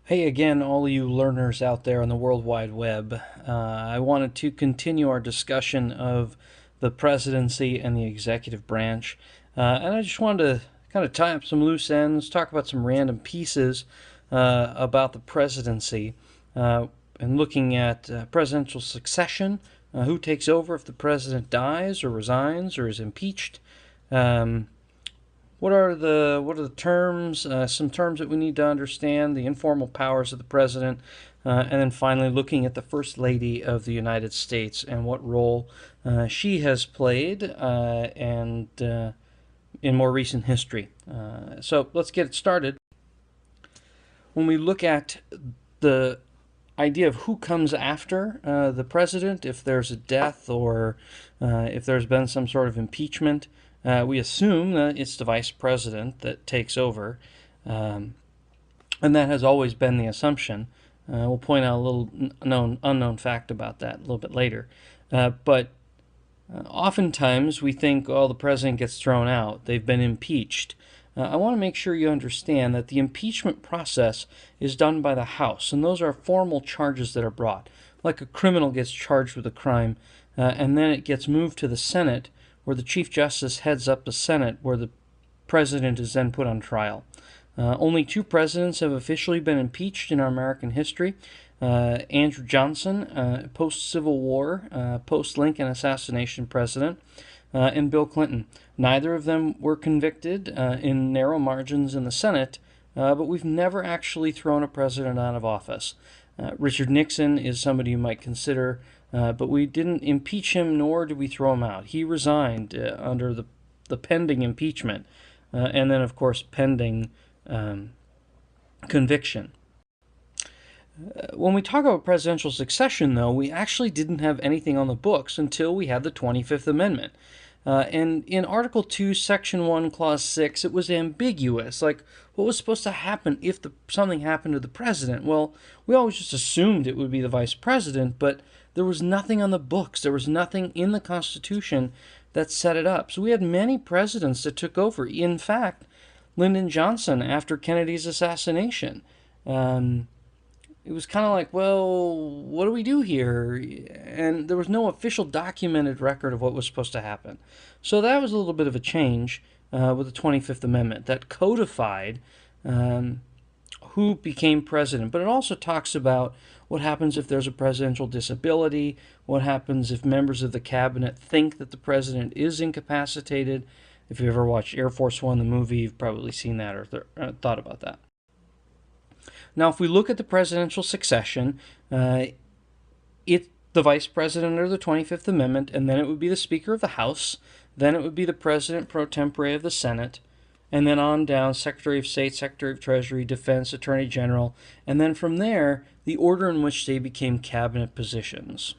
Hey again, all you learners out there on the World Wide Web. I wanted to continue our discussion of the presidency and the executive branch. And I just wanted to kind of tie up some loose ends, talk about some random pieces about the presidency, and looking at presidential succession, who takes over if the president dies or resigns or is impeached. Um, what are the terms? Some terms that we need to understand. The informal powers of the president, and then finally looking at the First Lady of the United States and what role she has played, and in more recent history. So let's get it started. When we look at the idea of who comes after the president, if there's a death or if there's been some sort of impeachment, we assume that it's the vice president that takes over, um, and that has always been the assumption. We'll point out a little unknown fact about that a little bit later. But oftentimes we think, oh, the president gets thrown out, they've been impeached. I want to make sure you understand that the impeachment process is done by the House, and those are formal charges that are brought. Like a criminal gets charged with a crime, and then it gets moved to the Senate, where the Chief Justice heads up the Senate, where the president is then put on trial. Only two presidents have officially been impeached in our American history. Andrew Johnson, post-Civil War, post-Lincoln assassination president, and Bill Clinton. Neither of them were convicted in narrow margins in the Senate, but we've never actually thrown a president out of office. Richard Nixon is somebody you might consider, but we didn't impeach him, nor did we throw him out. He resigned under the pending impeachment, and then, of course, pending conviction. When we talk about presidential succession, though, we actually didn't have anything on the books until we had the 25th Amendment. And in Article 2, Section 1, Clause 6, it was ambiguous. Like, what was supposed to happen if something happened to the president? Well, we always just assumed it would be the vice president, but there was nothing on the books. There was nothing in the Constitution that set it up. So we had many presidents that took over. In fact, Lyndon Johnson, after Kennedy's assassination, it was kind of like, well, what do we do here? And there was no official documented record of what was supposed to happen. So that was a little bit of a change with the 25th Amendment that codified who became president. But it also talks about what happens if there's a presidential disability, what happens if members of the cabinet think that the president is incapacitated. If you ever watched Air Force One, the movie, you've probably seen that or thought about that. Now, if we look at the presidential succession, it's the vice president under the 25th Amendment, and then it would be the Speaker of the House, then it would be the President pro tempore of the Senate, and then on down, Secretary of State, Secretary of Treasury, Defense, Attorney General, and then from there, the order in which they became cabinet positions.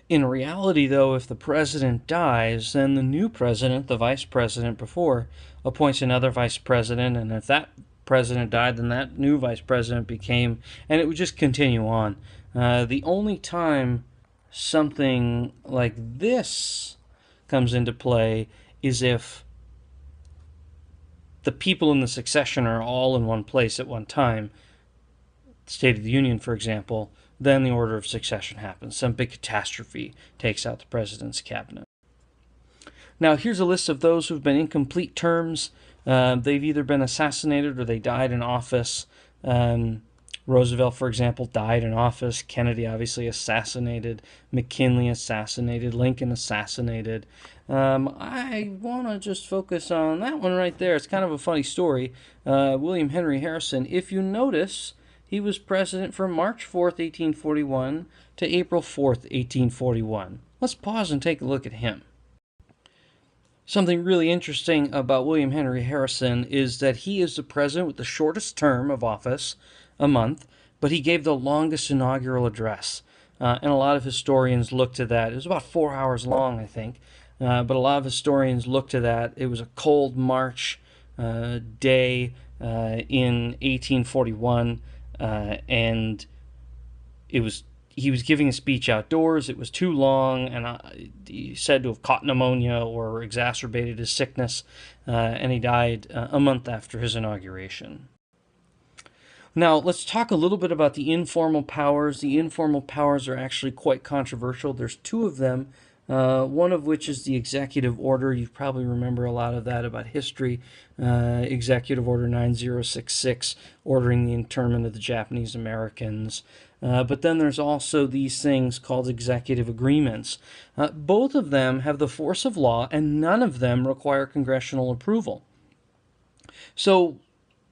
In reality, though, if the president dies, then the new president, the vice president before, appoints another vice president, and if that president died, then that new vice president became, and it would just continue on. The only time something like this comes into play is if the people in the succession are all in one place at one time. State of the Union, for example, then the order of succession happens. Some big catastrophe takes out the president's cabinet. Now, here's a list of those who've been incomplete terms. They've either been assassinated or they died in office. Roosevelt, for example, died in office. Kennedy, obviously, assassinated. McKinley, assassinated. Lincoln, assassinated. I want to just focus on that one right there. It's kind of a funny story. William Henry Harrison, if you notice, he was president from March 4th, 1841 to April 4th, 1841. Let's pause and take a look at him. Something really interesting about William Henry Harrison is that he is the president with the shortest term of office, a month, but he gave the longest inaugural address. And a lot of historians look to that. It was about 4 hours long, I think. But a lot of historians look to that. It was a cold March day in 1841, and he was giving a speech outdoors. It was too long, and he said to have caught pneumonia or exacerbated his sickness, and he died a month after his inauguration. Now, let's talk a little bit about the informal powers. The informal powers are actually quite controversial. There's two of them, one of which is the executive order. You probably remember a lot of that about history. Executive Order 9066, ordering the internment of the Japanese Americans. But then there's also these things called executive agreements. Both of them have the force of law, and none of them require congressional approval. So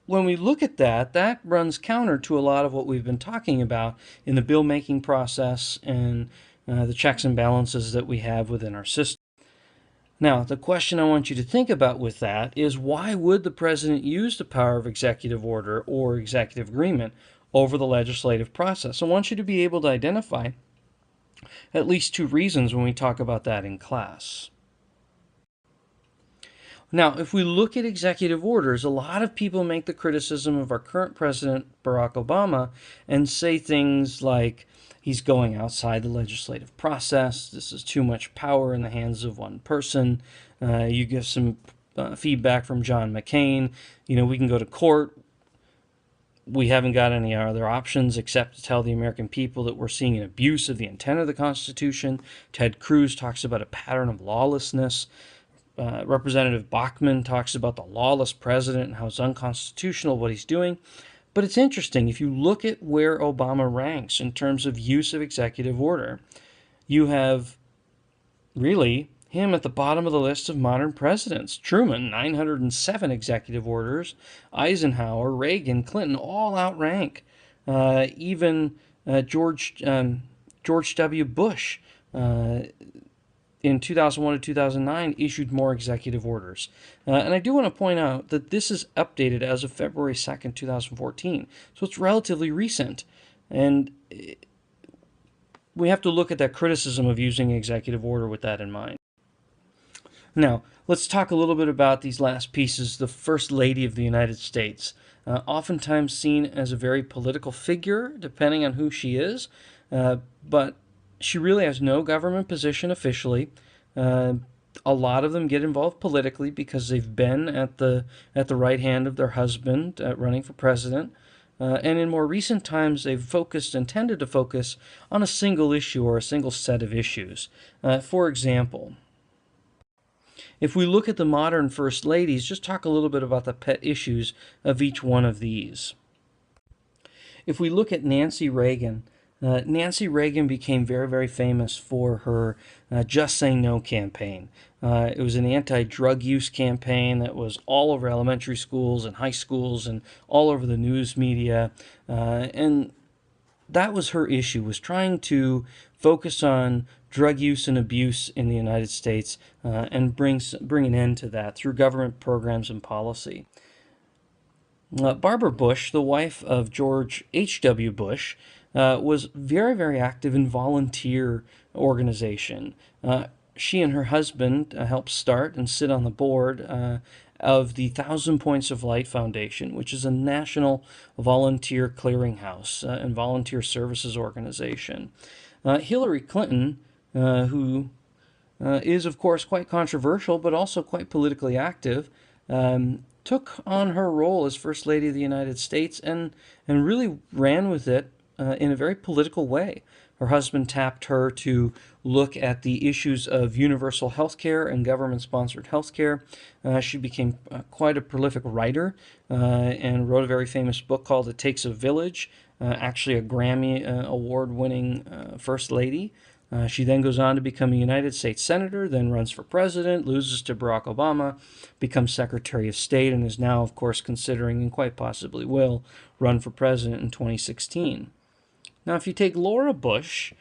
when we look at that, that runs counter to a lot of what we've been talking about in the bill making process and the checks and balances that we have within our system. Now, the question I want you to think about with that is, why would the president use the power of executive order or executive agreement over the legislative process? I want you to be able to identify at least two reasons when we talk about that in class. Now, if we look at executive orders, a lot of people make the criticism of our current president, Barack Obama, and say things like he's going outside the legislative process. This is too much power in the hands of one person. You give some feedback from John McCain. We can go to court. We haven't got any other options except to tell the American people that we're seeing an abuse of the intent of the Constitution. Ted Cruz talks about a pattern of lawlessness. Representative Bachmann talks about the lawless president and how it's unconstitutional what he's doing. But it's interesting, if you look at where Obama ranks in terms of use of executive order, you have really him at the bottom of the list of modern presidents. Truman, 907 executive orders. Eisenhower, Reagan, Clinton all outrank. Even George W. Bush, in 2001 to 2009, issued more executive orders. And I do want to point out that this is updated as of February 2nd, 2014. So it's relatively recent. And we have to look at that criticism of using executive order with that in mind. Now, let's talk a little bit about these last pieces. The First Lady of the United States, oftentimes seen as a very political figure, depending on who she is, but she really has no government position officially. A lot of them get involved politically because they've been at the right hand of their husband running for president. And in more recent times, they've focused and tended to focus on a single issue or a single set of issues. For example, if we look at the modern first ladies, just talk a little bit about the pet issues of each one of these. If we look at Nancy Reagan, Nancy Reagan became very, very famous for her Just Say No campaign. It was an anti-drug use campaign that was all over elementary schools and high schools and all over the news media. And that was her issue, was trying to focus on drug use and abuse in the United States and bring an end to that through government programs and policy. Barbara Bush, the wife of George H.W. Bush, was very, very active in volunteer organization. She and her husband helped start and sit on the board of the 1,000 Points of Light Foundation, which is a national volunteer clearinghouse and volunteer services organization. Hillary Clinton, who is, of course, quite controversial, but also quite politically active, took on her role as First Lady of the United States and really ran with it in a very political way. Her husband tapped her to look at the issues of universal health care and government-sponsored health care. She became quite a prolific writer and wrote a very famous book called It Takes a Village, actually a Grammy award-winning First Lady. She then goes on to become a United States Senator, then runs for president, loses to Barack Obama, becomes Secretary of State, and is now, of course, considering and quite possibly will run for president in 2016. Now, if you take Laura Bush,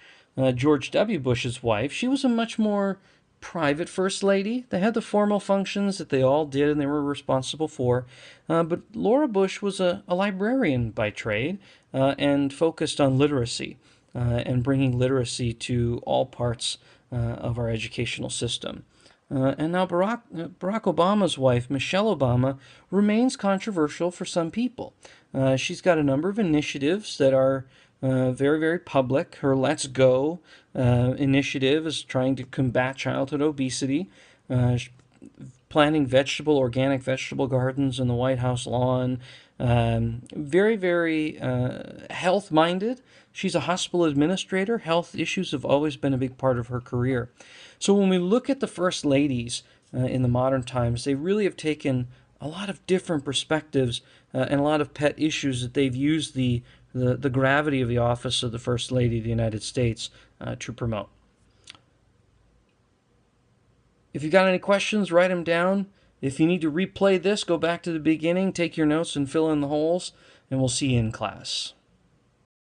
George W. Bush's wife, she was a much more private first lady. They had the formal functions that they all did and they were responsible for. But Laura Bush was a librarian by trade and focused on literacy and bringing literacy to all parts of our educational system. And now Barack Obama's wife, Michelle Obama, remains controversial for some people. She's got a number of initiatives that are very, very public. Her Let's Go initiative is trying to combat childhood obesity. planting organic vegetable gardens in the White House lawn. Very, very health minded. She's a hospital administrator. Health issues have always been a big part of her career. So when we look at the first ladies in the modern times, they really have taken a lot of different perspectives and a lot of pet issues that they've used the gravity of the office of the First Lady of the United States to promote. If you got any questions, write them down. If you need to replay this, go back to the beginning, take your notes, and fill in the holes, and we'll see you in class.